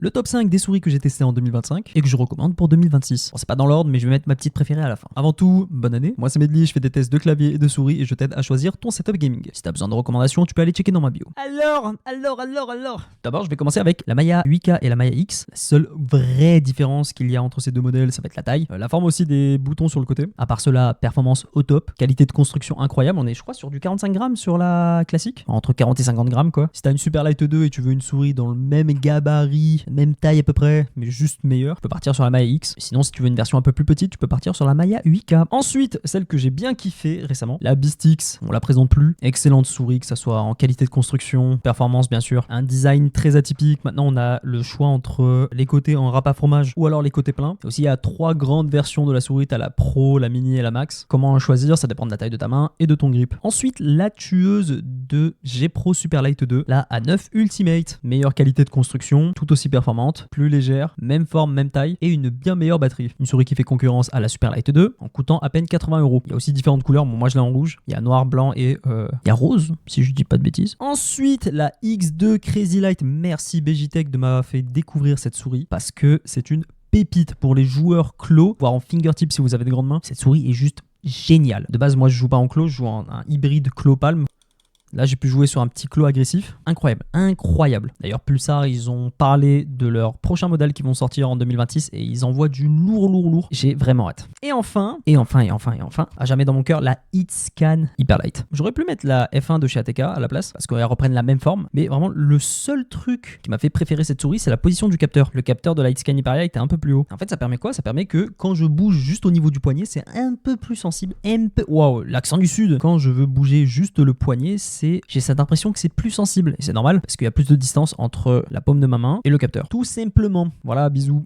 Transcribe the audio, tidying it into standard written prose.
le top 5 des souris que j'ai testé en 2025 et que je recommande pour 2026. Bon, c'est pas dans l'ordre, mais je vais mettre ma petite préférée à la fin. Avant tout, bonne année. Moi, c'est Medley, je fais des tests de clavier et de souris et je t'aide à choisir ton setup gaming. Si t'as besoin de recommandations, tu peux aller checker dans ma bio. Alors. D'abord, je vais commencer avec la Maya 8K et la Maya X. La seule vraie différence qu'il y a entre ces deux modèles, ça va être la taille. La forme aussi des boutons sur le côté. À part cela, performance au top. Qualité de construction incroyable. On est, je crois, sur du 45 grammes sur la classique. Entre 40 et 50 grammes, quoi. Si t'as une Superlight 2 et tu veux une souris dans le même gabarit, même taille à peu près, mais juste meilleure, tu peux partir sur la Maya X. Sinon, si tu veux une version un peu plus petite, tu peux partir sur la Maya 8K. Ensuite, celle que j'ai bien kiffé récemment, la Beast X. On la présente plus. Excellente souris, que ça soit en qualité de construction, performance bien sûr, un design très atypique. Maintenant, on a le choix entre les côtés en râpe à fromage ou alors les côtés pleins. Et aussi, il y a 3 grandes versions de la souris. T'as la Pro, la Mini et la Max. Comment choisir? Ça dépend de la taille de ta main et de ton grip. Ensuite, la tueuse de G Pro Superlight 2, la A9 Ultimate. Meilleure qualité de construction, tout aussi performante, plus légère, même forme, même taille et une bien meilleure batterie. Une souris qui fait concurrence à la Superlight 2 en coûtant à peine 80 €. Il y a aussi différentes couleurs. Bon, moi, je l'ai en rouge. Il y a noir, blanc et il y a rose, si je dis pas de bêtises. Ensuite, la X2 Crazy Light. Merci Begitech de m'avoir fait découvrir cette souris parce que c'est une pépite pour les joueurs clos, voire en fingertip si vous avez de grandes mains. Cette souris est juste géniale. De base, moi, je joue pas en clos, je joue en un hybride clos-palme. Là, j'ai pu jouer sur un petit clos agressif. Incroyable, incroyable. D'ailleurs, Pulsar, ils ont parlé de leur prochain modèle qui vont sortir en 2026 et ils envoient du lourd. J'ai vraiment hâte. Et enfin, à jamais dans mon cœur, la Hitscan Hyperlight. J'aurais pu mettre la F1 de chez ATK à la place parce qu'elles reprennent la même forme. Mais vraiment, le seul truc qui m'a fait préférer cette souris, c'est la position du capteur. Le capteur de la Hitscan Hyperlight est un peu plus haut. En fait, ça permet quoi? Ça permet que quand je bouge juste au niveau du poignet, c'est un peu plus sensible. Waouh, l'accent du sud. Quand je veux bouger juste le poignet, j'ai cette impression que c'est plus sensible. Et c'est normal parce qu'il y a plus de distance entre la paume de ma main et le capteur. Tout simplement. Voilà, bisous.